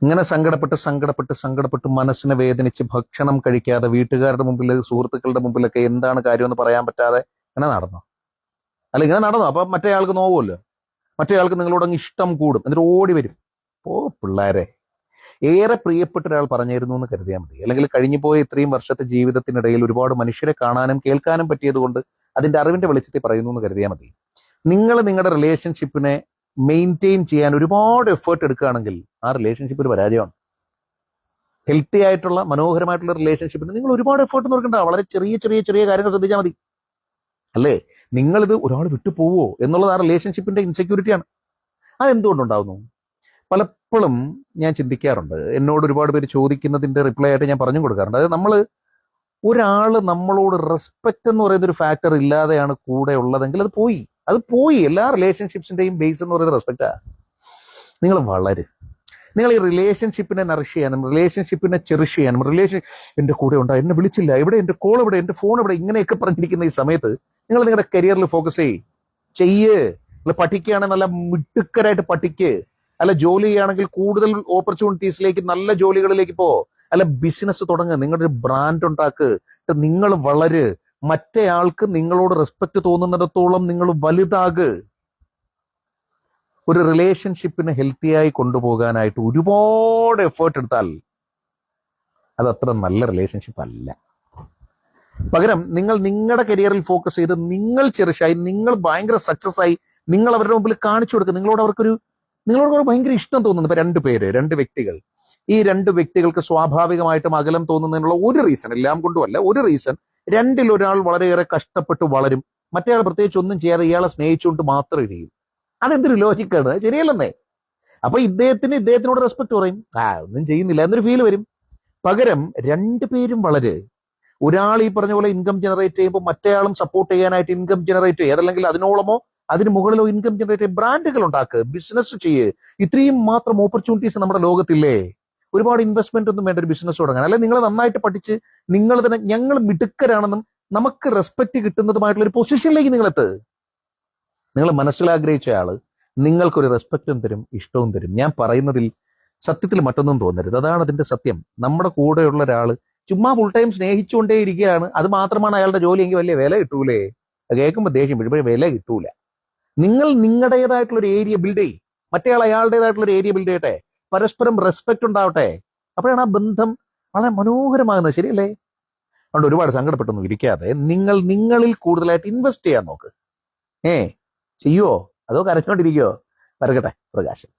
ഇങ്ങനെ സങ്കടപ്പെട്ട് മനസ്സിനെ വേദനിച്ച് ഭക്ഷണം കഴിക്കാതെ വീട്ടുകാരുടെ മുമ്പിൽ സുഹൃത്തുക്കളുടെ മുമ്പിലൊക്കെ എന്താണ് കാര്യമെന്ന് പറയാൻ പറ്റാതെ ഇങ്ങനെ നടന്നു. അല്ല, ഇങ്ങനെ നടന്നു. അപ്പൊ മറ്റേ ആൾക്ക് നോവുമല്ലോ, മറ്റേ ആൾക്ക് നിങ്ങളോട് അങ്ങ് ഇഷ്ടം കൂടും, എന്നിട്ട് ഓടി വരും. ഓ പിള്ളേരെ, ഏറെ പ്രിയപ്പെട്ട ഒരാൾ പറഞ്ഞിരുന്നു എന്ന് കരുതിയാൽ മതി. അല്ലെങ്കിൽ കഴിഞ്ഞു പോയ ഇത്രയും വർഷത്തെ ജീവിതത്തിനിടയിൽ ഒരുപാട് മനുഷ്യരെ കാണാനും കേൾക്കാനും പറ്റിയത് കൊണ്ട് അതിന്റെ അറിവിന്റെ വെളിച്ചത്തിൽ പറയുന്നു എന്ന് കരുതിയാൽ മതി. നിങ്ങൾ നിങ്ങളുടെ റിലേഷൻഷിപ്പിനെ മെയിൻറ്റെയിൻ ചെയ്യാൻ ഒരുപാട് എഫേർട്ട് എടുക്കുകയാണെങ്കിൽ ആ റിലേഷൻഷിപ്പ് ഒരു പരാജയമാണ്. ഹെൽത്തി ആയിട്ടുള്ള മനോഹരമായിട്ടുള്ള റിലേഷൻഷിപ്പിന് നിങ്ങൾ ഒരുപാട് എഫേർട്ട് നോക്കണ്ട. വളരെ ചെറിയ ചെറിയ ചെറിയ കാര്യങ്ങൾ ശ്രദ്ധിച്ചാൽ മതി. അല്ലേ, നിങ്ങളിത് ഒരാൾ വിട്ടു പോവോ എന്നുള്ളത് ആ റിലേഷൻഷിപ്പിന്റെ ഇൻസെക്യൂരിറ്റിയാണ്. അതെന്തുകൊണ്ടുണ്ടാവുന്നു? പലപ്പോഴും ഞാൻ ചിന്തിക്കാറുണ്ട്. എന്നോട് ഒരുപാട് പേര് ചോദിക്കുന്നതിന്റെ റിപ്ലൈ ആയിട്ട് ഞാൻ പറഞ്ഞു കൊടുക്കാറുണ്ട്. അതായത് ഒരാൾ നമ്മളോട് റെസ്പെക്ട് എന്ന് പറയുന്ന ഒരു ഫാക്ടർ ഇല്ലാതെയാണ് കൂടെ ഉള്ളതെങ്കിൽ അത് പോയി. എല്ലാ റിലേഷൻഷിപ്സിന്റെയും ബേസ് എന്ന് പറയുന്നത് റെസ്പെക്റ്റാ. നിങ്ങൾ നിങ്ങൾ ഈ റിലേഷൻഷിപ്പിനെ നറിഷ് ചെയ്യാനും റിലേഷൻഷിപ്പിനെ ചെറിഷ് ചെയ്യാനും എന്റെ കൂടെ ഉണ്ടാ, എന്നെ വിളിച്ചില്ല, ഇവിടെ എന്റെ കോൾ എവിടെ, എന്റെ ഫോൺ എവിടെ, ഇങ്ങനെയൊക്കെ പറഞ്ഞിരിക്കുന്ന ഈ സമയത്ത് നിങ്ങൾ നിങ്ങളുടെ കരിയറിൽ ഫോക്കസ് ചെയ്യ്. നിങ്ങൾ പഠിക്കുകയാണെങ്കിൽ നല്ല മിടുക്കരായിട്ട് പഠിക്ക്. അല്ല, ജോലി ചെയ്യുകയാണെങ്കിൽ കൂടുതൽ ഓപ്പർച്യൂണിറ്റീസിലേക്ക്, നല്ല ജോലികളിലേക്ക് പോ. അല്ല, ബിസിനസ് തുടങ്ങുക, നിങ്ങളുടെ ഒരു ബ്രാൻഡ് ഉണ്ടാക്ക്. നിങ്ങൾ മറ്റേ ആൾക്ക് നിങ്ങളോട് റെസ്പെക്ട് തോന്നുന്നിടത്തോളം നിങ്ങൾ വലുതാക്. ഒരു റിലേഷൻഷിപ്പിനെ ഹെൽത്തിയായി കൊണ്ടുപോകാനായിട്ട് ഒരുപാട് എഫേർട്ട് എടുത്താൽ അത് അത്ര നല്ല റിലേഷൻഷിപ്പ് അല്ല. പകരം നിങ്ങൾ നിങ്ങളുടെ കരിയറിൽ ഫോക്കസ് ചെയ്ത് നിങ്ങൾ ചെറിഷായി, നിങ്ങൾ ഭയങ്കര സക്സസ് ആയി, നിങ്ങൾ അവരുടെ മുമ്പിൽ കാണിച്ചു കൊടുക്കുക. നിങ്ങളോട് ഭയങ്കര ഇഷ്ടം തോന്നുന്നു. ഇപ്പൊ രണ്ട് വ്യക്തികൾ, ഈ രണ്ട് വ്യക്തികൾക്ക് സ്വാഭാവികമായിട്ടും അകലം തോന്നുന്നതിനുള്ള ഒരു റീസൺ, എല്ലാം കൊണ്ടുമല്ല, ഒരു റീസൺ, രണ്ടിൽ ഒരാൾ വളരെയേറെ കഷ്ടപ്പെട്ട് വളരും, മറ്റേ ആൾ പ്രത്യേകിച്ച് ഒന്നും ചെയ്യാതെ ഇയാളെ സ്നേഹിച്ചുകൊണ്ട് മാത്രം ഇരിക്കും. അതെന്തൊരു ലോജിക്കാണ്, ശരിയല്ലെന്നേ. അപ്പൊ ഇദ്ദേഹത്തിനോട് റെസ്പെക്ട് പറയും, ഒന്നും ചെയ്യുന്നില്ല എന്നൊരു ഫീൽ വരും. പകരം രണ്ടുപേരും ഒരാൾ ഈ പറഞ്ഞ പോലെ ഇൻകം ജനറേറ്റ് ചെയ്യുമ്പോൾ മറ്റേ ആളും സപ്പോർട്ട് ചെയ്യാനായിട്ട് ഇൻകം ജനറേറ്റ് ചെയ്യുക, അതല്ലെങ്കിൽ അതിനോളമോ അതിന് മുകളിലോ ഇൻകം ജനറേറ്റ് ചെയ്ത് ബ്രാൻഡുകൾ ഉണ്ടാക്കുക, ബിസിനസ് ചെയ്യ്. ഇത്രയും മാത്രം ഓപ്പർച്യൂണിറ്റീസ് നമ്മുടെ ലോകത്തില്ലേ. ഒരുപാട് ഇൻവെസ്റ്റ്മെന്റ് ഒന്നും വേണ്ട ഒരു ബിസിനസ് തുടങ്ങാൻ. അല്ലെ, നിങ്ങൾ നന്നായിട്ട് പഠിച്ച് നിങ്ങൾ തന്നെ ഞങ്ങൾ മിടുക്കരാണെന്നും നമുക്ക് റെസ്പെക്ട് കിട്ടുന്നതുമായിട്ടുള്ള ഒരു പൊസിഷനിലേക്ക് നിങ്ങൾ മനസ്സിലാഗ്രഹിച്ച ആള് നിങ്ങൾക്കൊരു റെസ്പെക്റ്റും തരും, ഇഷ്ടവും തരും. ഞാൻ പറയുന്നതിൽ സത്യത്തിൽ മറ്റൊന്നും തോന്നരുത്. അതാണ് അതിന്റെ സത്യം. നമ്മുടെ കൂടെയുള്ള ഒരാള് ചുമ്മാ ഫുൾ ടൈം സ്നേഹിച്ചുകൊണ്ടേ ഇരിക്കുകയാണ്, അത് മാത്രമാണ് അയാളുടെ ജോലി എങ്കിൽ വലിയ വില കിട്ടൂലേ. കേൾക്കുമ്പോൾ ദേഷ്യം വരും, വില കിട്ടൂല. നിങ്ങൾ നിങ്ങളുടേതായിട്ടുള്ള ഒരു ഏരിയ ബിൽഡ് ചെയ്യും, മറ്റേ ആൾ അയാളുടേതായിട്ടുള്ള ഒരു ഏരിയ ബിൽഡ് ചെയ്യട്ടെ, പരസ്പരം റെസ്പെക്ട് ഉണ്ടാവട്ടെ. അപ്പോഴാണ് ആ ബന്ധം വളരെ മനോഹരമാകുന്നത്. ശരിയല്ലേ? അതുകൊണ്ട് ഒരുപാട് സങ്കടപ്പെട്ടൊന്നും ഇരിക്കാതെ നിങ്ങളിൽ കൂടുതലായിട്ട് ഇൻവെസ്റ്റ് ചെയ്യാൻ നോക്ക്. ചെയ്യുവോ അതോ കരഞ്ഞോണ്ടിരിക്കുവോ? വരകട്ടെ പ്രകാശം.